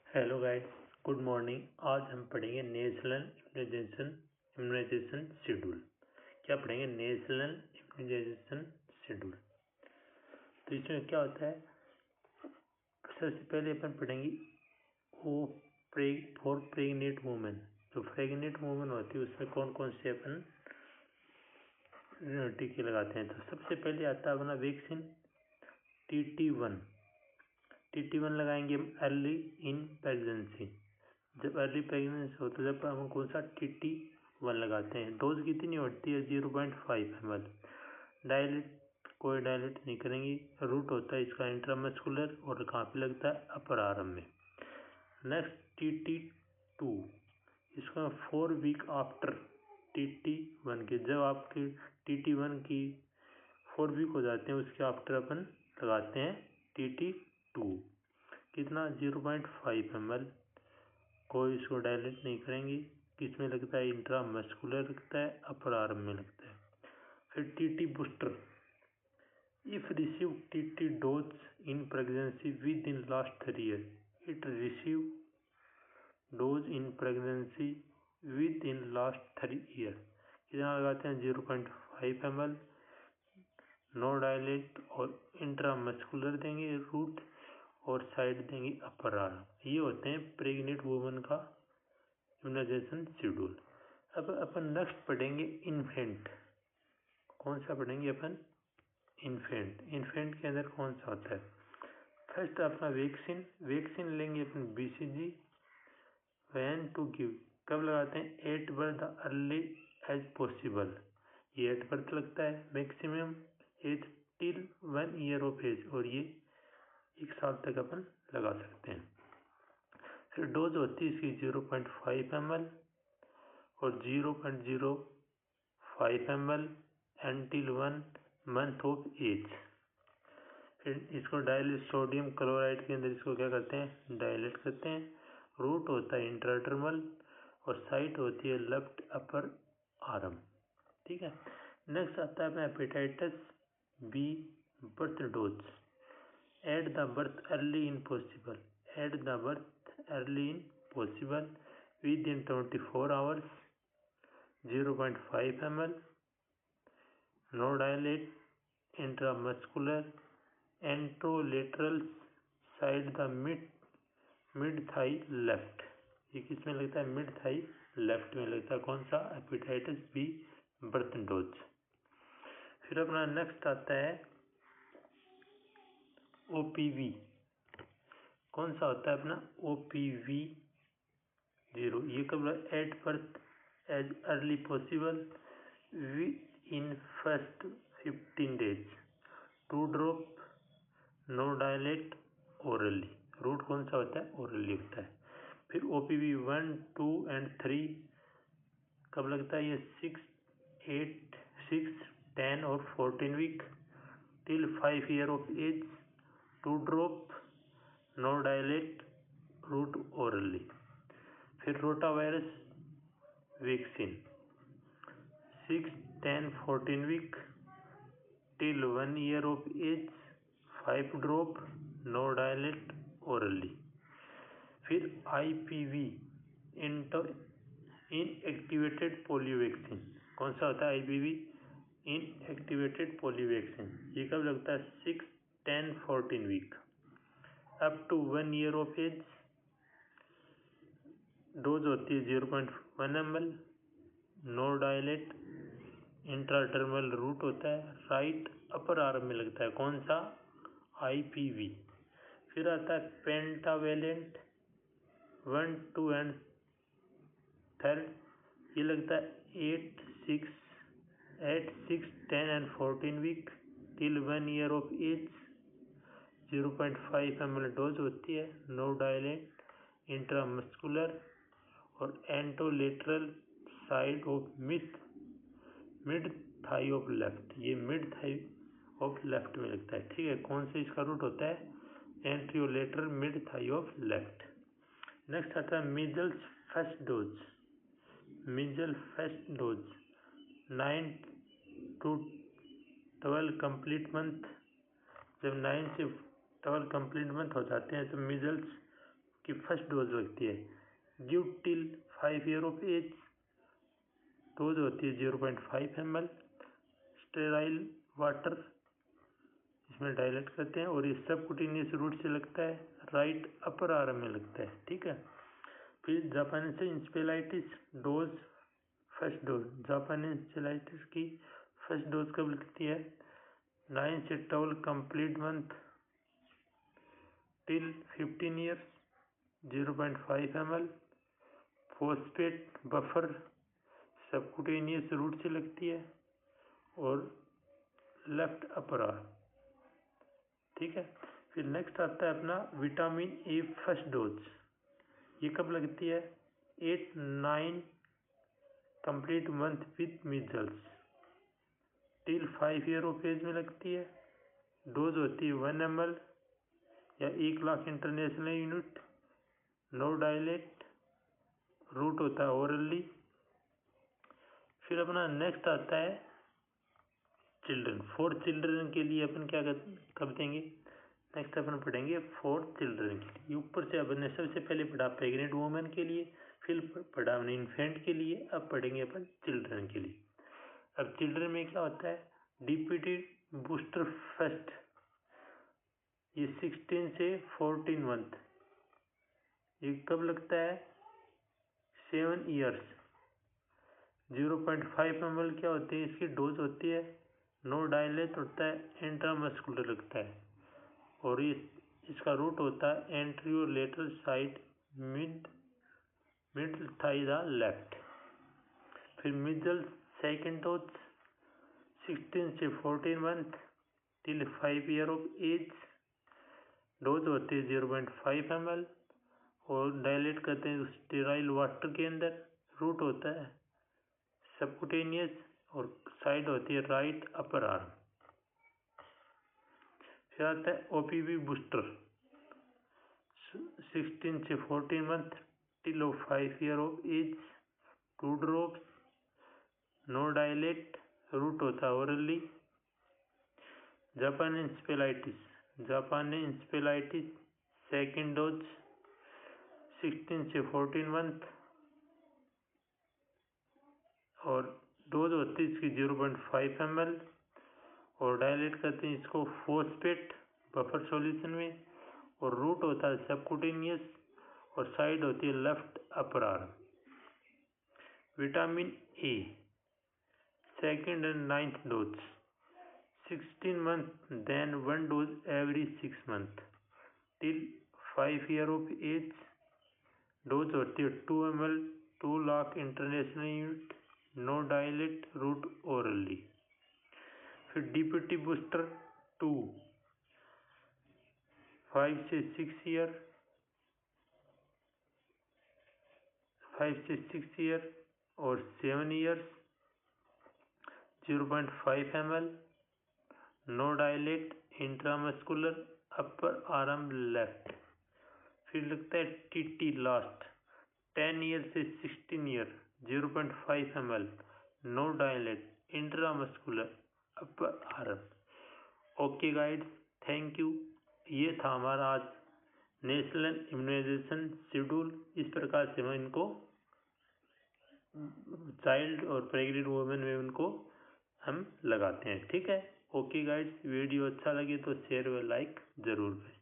Hello guys, good morning. आज हम पढ़ेंगे नेशनल इम्यूनाइजेशन शेड्यूल। क्या पढ़ेंगे? National immunization schedule. तो इसमें क्या होता है, सबसे पहले अपन पढ़ेंगे वो फॉर प्रेग्नेंट वुमेन। जो प्रेग्नेंट वुमेन होती है उसमें कौन कौन से अपन टीके लगाते हैं। तो सबसे पहले आता है अपना वैक्सीन TT1 लगाएंगे हम अर्ली इन प्रेगनेंसी। जब अर्ली प्रेगनेंसी होता है जब हम कौन सा TT1 लगाते हैं। डोज कितनी होती है? 0.5 ml। कोई डायलेट नहीं करेंगे। रूट होता है इसका इंट्रामस्कुलर और कहाँ पे लगता है? अपर आर्म में। नेक्स्ट TT2, इसका 4 वीक आफ्टर TT1 के, जब आपके TT1 की 4 वीक हो जाते हैं उसके आफ्टर अपन लगाते हैं TT2। कितना? 0.5 ml। कोई इसको डायलेट नहीं करेंगे। किस में लगता है? इंट्रामस्कुलर लगता है, अपर आर्म में लगता है। फिर TT booster, if receive TT dose in pregnancy with in last 3 year, it receive dose in pregnancy with in last 3 year. कितना लगाते हैं? 0.5 ml। नो डायलेट और इंट्रामस्कुलर देंगे रूट और साइड देंगे अपर आर्म। ये होते हैं प्रेग्नेंट वुमन का इम्यूनाइजेशन शेड्यूल। अब अपन नेक्स्ट पढ़ेंगे इन्फेंट। कौन सा पढ़ेंगे अपन? इन्फेंट के अंदर कौन सा होता है? फर्स्ट अपना वैक्सीन लेंगे अपन BCG। व्हेन टू गिव, कब लगाते हैं? At birth early as possible. ये एट बर्थ लगता है। Maximum age till 1 year of age, और ये 1 साल तक अपन लगा सकते हैं। फिर डोज होती है इसकी 0.5 ml और 0.05 ml until 1 month of age. फिर इसको डायलेट, सोडियम क्लोराइड के अंदर इसको क्या करते हैं? डायलेट करते हैं। रूट होता है इंट्राडर्मल और साइट होती है लेफ्ट अपर आर्म। ठीक है। नेक्स्ट आता है hepatitis B birth dose. At the birth early in possible, within 24 hours, 0.5 ml। no dilate, intramuscular, anterolateral side the mid thigh left। ये किस में लगता है? मिड थाई लेफ्ट में लगता है। कौन सा? Hepatitis B birth dose. फिर अपना नेक्स्ट आता है OPV। कौन सा होता है अपना? OPV0। ये कब? At birth as early possible in first 15 days। 2 drop, no dilute, orally. Route कौन सा होता है? ओरली होता है। फिर OPV 1, 2 and 3 कब लगता है? ये 6, 10 और 14 week till 5 year of age. 2 drop, no dilute, route orally. फिर rotavirus vaccine 6, 10, 14 week till 1 year of age. 5 drop, no dilute, orally. फिर IPV इनएक्टिवेटेड पोलियो वैक्सीन। कौन सा होता है? IPV inactivated polio vaccine. ये कब लगता है? 6, 10, 14 week up to 1 year of age. Dose होती है 0.1 ml। No dilute, intradermal root होता है, राइट अपर आर्म में लगता है। कौन सा? IPV। फिर आता है पेंटावेलेंट 1, 2 and 3। ये लगता है 8, 6, 10 and 14 week till 1 year of age. 0.5 ml dose होती है। नो डायलेट, इंट्रामस्कुलर और anterolateral side of mid thigh of left. ये मिड थाई ऑफ लेफ्ट में लगता है। ठीक है। कौन से इसका रूट होता है? Anterolateral mid thigh of left. Next आता है measles first dose. 9 to 12 complete month. जब 9 से 12 कंप्लीट मंथ हो जाते हैं तो मीजल्स की फर्स्ट डोज लगती है। Give till 5 year of age, dose होती है 0.5 ml। स्टेराइल वाटर, इसमें डायलेट करते हैं और ये सबकुटेनियस रूट से लगता है, राइट अपर आर्म में लगता है। ठीक है। फिर Japanese encephalitis dose, first dose Japanese encephalitis की फर्स्ट डोज कब लगती है? 9 से 12 complete month till 15 years, 0.5 ml। Phosphate buffer subcutaneous route से लगती है और लेफ्ट अपर आर्म। ठीक है। फिर नेक्स्ट आता है अपना विटामिन ए फर्स्ट डोज, ये कब लगती है? 8-9 complete month with measles till 5 year of age में लगती है। डोज होती है 1 ml या 1 lakh international unit. No dilute, route होता है ओरली। फिर अपना नेक्स्ट आता है चिल्ड्रन। फॉर चिल्ड्रन के लिए अपन क्या कब देंगे? नेक्स्ट अपन पढ़ेंगे फॉर चिल्ड्रन के लिए। ऊपर से अपन ने सबसे पहले पढ़ा प्रेग्नेंट वुमेन के लिए, फिर पढ़ा हमने इन्फेंट के लिए, अब पढ़ेंगे अपन चिल्ड्रन के लिए। अब चिल्ड्रन में क्या होता है? डीपीटी बूस्टर फर्स्ट, ये 16 से 14 मंथ, ये कब लगता है? 7 ईयर्स। 0.5 ml क्या होती है इसकी डोज होती है। नो डायलेट होता है, इंट्रामस्कुलर लगता है और इसका रूट होता है anterolateral side mid thigh the left. फिर मिजल सेकेंड डोज 16 से 14 month till 5 year of age, dose होती है 0.5 ml और डायलेट करते हैं स्टेराइल वाटर के अंदर। रूट होता है सबकुटेनियस और साइड होती है राइट अपर आर्म। फिर आता है ओपीवी बूस्टर 16 से 14 month till 5 year of age, 2 drops, no dilute, route होता है ओरली। जापानी इंसेफेलाइटिस सेकेंड डोज 16 से 14 मंथ और डोज होती है इसकी 0.5 ml और डायलेट करते हैं इसको फोस्फेट बफर सॉल्यूशन में और रूट होता है सबकुटेनियस और साइड होती है left upper arm. Vitamin A second and 9th dose 16 month then 1 dose every 6 month till 5 year of age, dose होती है 2 ml, 2 lakh international unit. No dilute, route orally. फिर डीपीटी बूस्टर 2 5 से 6 year, 5 से 6 year और 7 years, 0.5 ml, no dilute, intramuscular, upper arm left. फिर लगता है TT last 10 year से 16 year, 0.5 ml, no dilute, intramuscular, upper arm. Okay guides, thank you. ये था हमारा आज नेशनल इम्यूनाइजेशन शेड्यूल। इस प्रकार से हम इनको चाइल्ड और प्रेग्नेंट वुमेन में उनको हम लगाते हैं। ठीक है। ओके गाइड्स, वीडियो अच्छा लगे तो शेयर व लाइक जरूर करें।